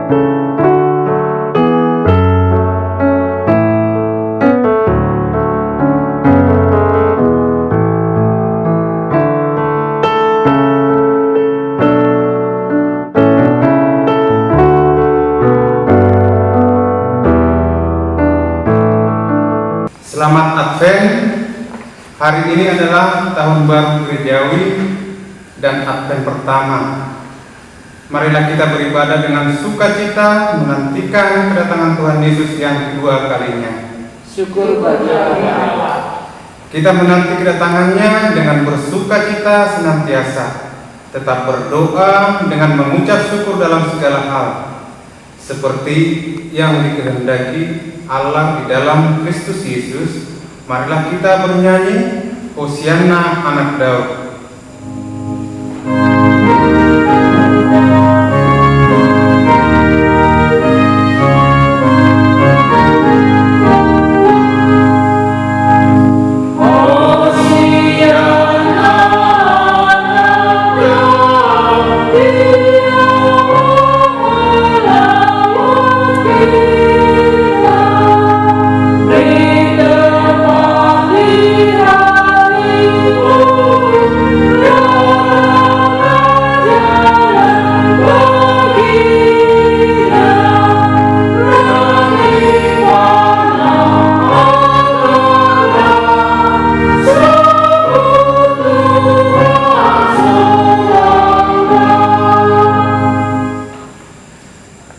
Selamat Advent. Hari ini adalah tahun baru gerejawi dan Advent pertama. Marilah kita beribadah dengan sukacita menantikan kedatangan Tuhan Yesus yang kedua kalinya. Syukur bagi Allah. Kita menanti kedatangannya dengan bersukacita senantiasa, tetap berdoa dengan mengucap syukur dalam segala hal, seperti yang dikehendaki Allah di dalam Kristus Yesus. Marilah kita bernyanyi Hosianna Anak Daud.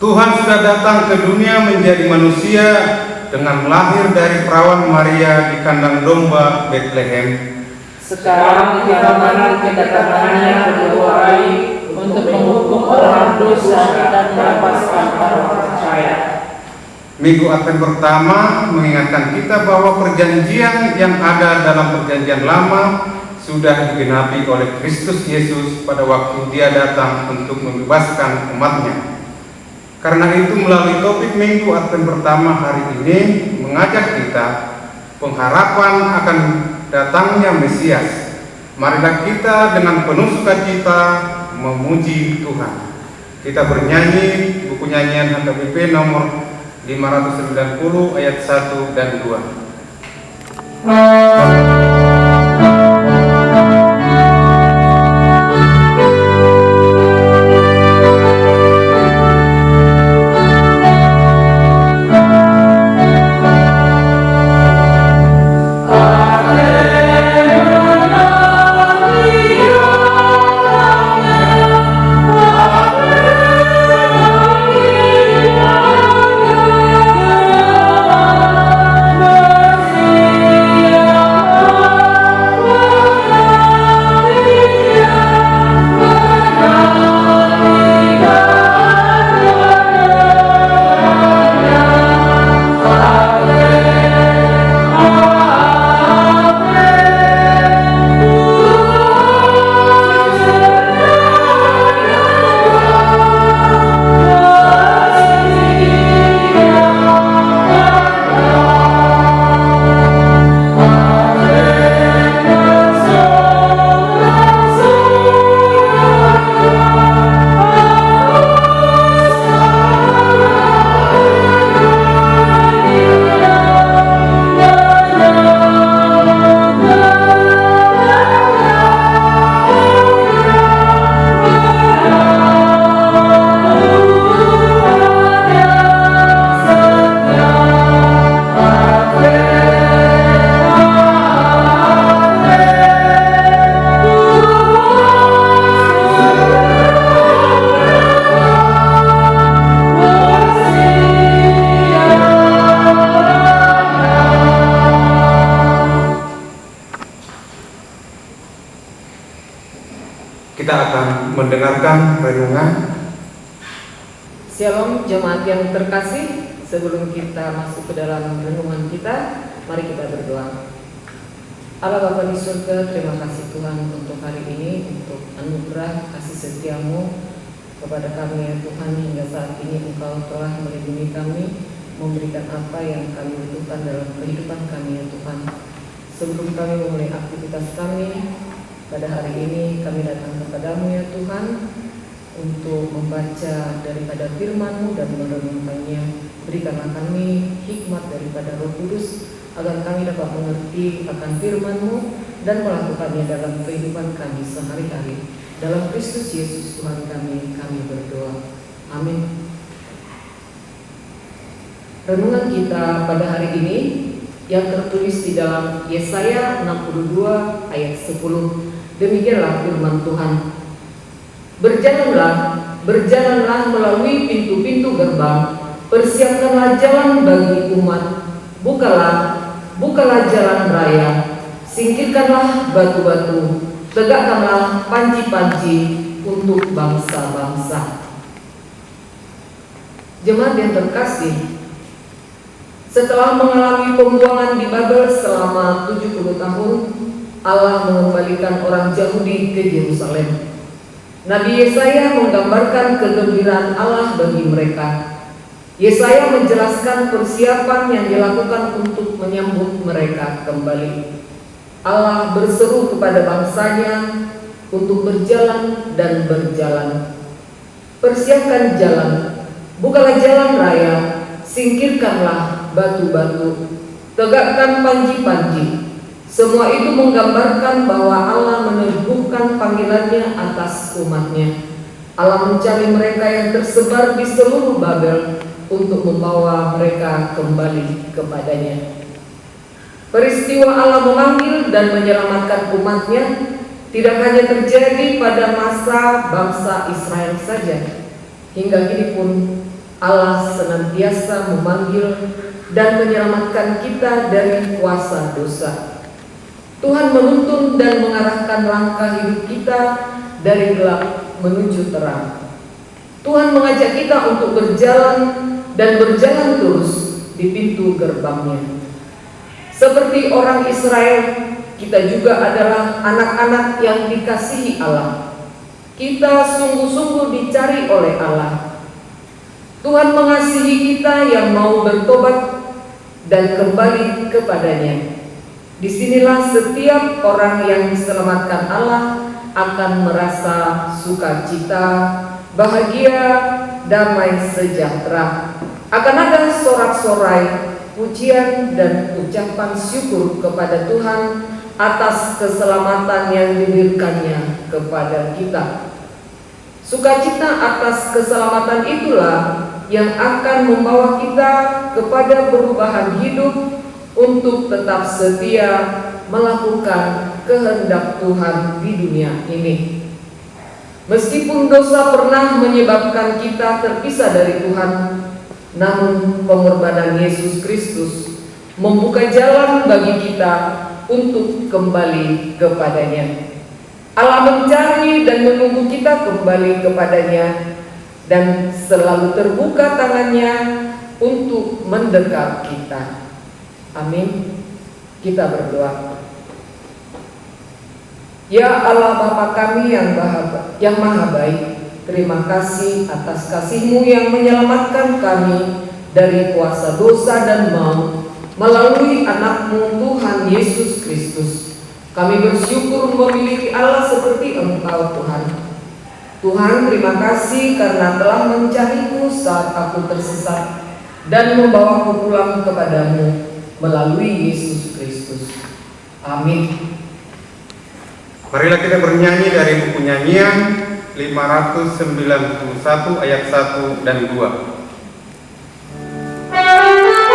Tuhan sudah datang ke dunia menjadi manusia dengan lahir dari perawan Maria di kandang domba Bethlehem. Sekarang kita menanti kedatangannya kedua kali untuk menghukum orang dosa dan melepaskan orang percaya. Minggu Advent pertama mengingatkan kita bahwa perjanjian yang ada dalam perjanjian lama sudah digenapi oleh Kristus Yesus pada waktu Dia datang untuk membebaskan umatnya. Karena itu melalui topik Minggu Advent pertama hari ini mengajak kita pengharapan akan datangnya Mesias. Marilah kita dengan penuh sukacita memuji Tuhan. Kita bernyanyi buku nyanyian HKBP nomor 590 ayat 1 dan 2. Kita akan mendengarkan renungan. Shalom jemaat yang terkasih, sebelum kita masuk ke dalam renungan kita, mari kita berdoa. Allah Bapa di surga, terima kasih Tuhan untuk hari ini, untuk anugerah kasih setiamu kepada kami ya Tuhan. Hingga saat ini Engkau telah melindungi kami, memberikan apa yang kami butuhkan dalam kehidupan kami ya Tuhan. Sebelum kami memulai aktivitas kami pada hari ini, kami datang kepadamu ya Tuhan. untuk membaca daripada firman-Mu dan merenungkannya. Berikanlah kami hikmat daripada Roh Kudus, agar kami dapat mengerti akan firman-Mu dan melakukannya dalam kehidupan kami sehari-hari. Dalam Kristus Yesus Tuhan kami berdoa. Amin. Renungan kita pada hari ini yang tertulis di dalam Yesaya 62 ayat 10. Demikianlah firman Tuhan. Berjalanlah melalui pintu-pintu gerbang, persiapkanlah jalan bagi umat, bukalah jalan raya, singkirkanlah batu-batu, tegakkanlah panci-panci untuk bangsa-bangsa. Jemaat yang terkasih, setelah mengalami pembuangan di Babel selama 70 tahun, Allah mengembalikan orang Yahudi ke Yerusalem. Nabi Yesaya menggambarkan kegembiraan Allah bagi mereka. Yesaya menjelaskan persiapan yang dilakukan untuk menyambut mereka kembali. Allah berseru kepada bangsanya untuk berjalan dan berjalan. Persiapkan jalan, bukalah jalan raya, singkirkanlah batu-batu, tegakkan panci-panci. Semua itu menggambarkan bahwa Allah meneguhkan panggilannya atas umatnya. Allah mencari mereka yang tersebar di seluruh Babel untuk membawa mereka kembali kepadanya. Peristiwa Allah memanggil dan menyelamatkan umatnya tidak hanya terjadi pada masa bangsa Israel saja. Hingga kini pun Allah senantiasa memanggil dan menyelamatkan kita dari kuasa dosa. Tuhan menuntun dan mengarahkan langkah hidup kita dari gelap menuju terang. Tuhan mengajak kita untuk berjalan dan berjalan terus di pintu gerbangnya. Seperti orang Israel, kita juga adalah anak-anak yang dikasihi Allah. Kita sungguh-sungguh dicari oleh Allah. Tuhan mengasihi kita yang mau bertobat dan kembali kepadanya. Disinilah setiap orang yang diselamatkan Allah akan merasa sukacita, bahagia, damai sejahtera. Akan ada sorak-sorai, pujian dan ucapan syukur kepada Tuhan atas keselamatan yang diberikannya kepada kita. Sukacita atas keselamatan itulah yang akan membawa kita kepada perubahan hidup untuk tetap setia melakukan kehendak Tuhan di dunia ini. Meskipun dosa pernah menyebabkan kita terpisah dari Tuhan, namun pengorbanan Yesus Kristus membuka jalan bagi kita untuk kembali kepadanya. Allah mencari dan menunggu kita kembali kepadanya dan selalu terbuka tangannya untuk mendekat kita. Amin. Kita berdoa. Ya Allah Bapa kami yang maha baik, terima kasih atas kasih-Mu yang menyelamatkan kami dari kuasa dosa dan maut melalui anak-Mu Tuhan Yesus Kristus. Kami bersyukur memiliki Allah seperti Engkau Tuhan. Tuhan, terima kasih karena telah mencariku saat aku tersesat dan membawaku pulang kepadamu melalui Yesus Kristus. Amin. Marilah kita bernyanyi dari buku nyanyian 591 ayat 1 dan 2. Saleh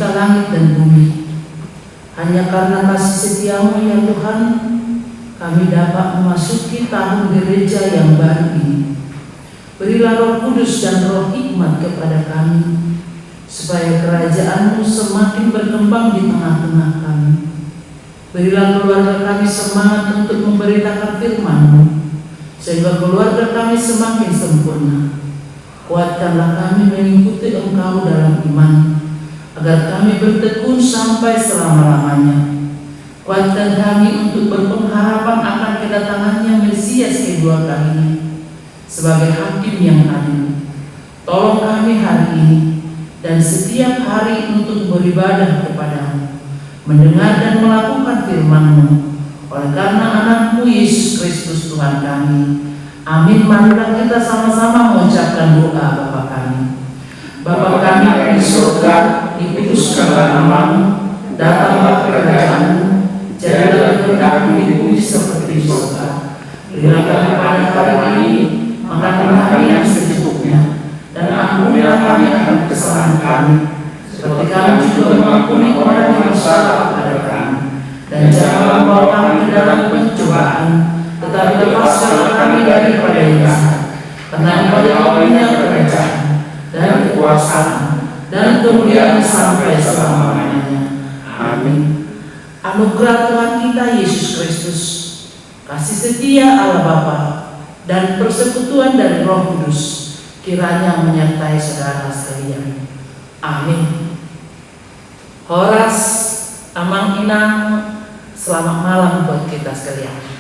pencipta langit dan bumi. Hanya karena kasih setiamu ya Tuhan, kami dapat memasuki tahun gereja yang baru ini. Berilah Roh Kudus dan Roh hikmat kepada kami, supaya kerajaan-Mu semakin berkembang di tengah-tengah kami. Berilah keluarga kami semangat untuk memberitakan firman-Mu, sehingga keluarga kami semakin sempurna. Kuatkanlah kami mengikuti Engkau dalam iman, agar kami bertekun sampai selama-lamanya. Kuatkan kami untuk berpengharapan akan kedatangannya Mesias kedua kalinya sebagai hakim yang adil. Tolong kami hari ini dan setiap hari untuk beribadah kepada-Mu, mendengar dan melakukan firman-Mu, oleh karena Anak-Mu Yesus Kristus Tuhan kami. Amin. Marilah kita sama-sama mengucapkan doa Bapa kami. Bapa kami di surga, dikuduskanlah nama-Mu, datanglah kerajaan-Mu, jadilah kehendak-Mu di bumi seperti di surga. Berilah kami pada hari ini makanan kami yang secukupnya, dan ampunilah kami akan kesalahan kami, seperti kami juga mengampuni orang yang bersalah kepada kami. Dan janganlah membawa kami ke dalam pencobaan, tetapi lepaskanlah kami daripada yang jahat. Karena Engkau punya kerajaan dan kekuasaan dan kemuliaan sampai selama-lamanya. Amin. Anugerah Tuhan kita Yesus Kristus, kasih setia Allah Bapa, dan persekutuan dari Roh Kudus kiranya menyertai saudara sekalian. Amin. Horas, Amang Inang, selamat malam buat kita sekalian.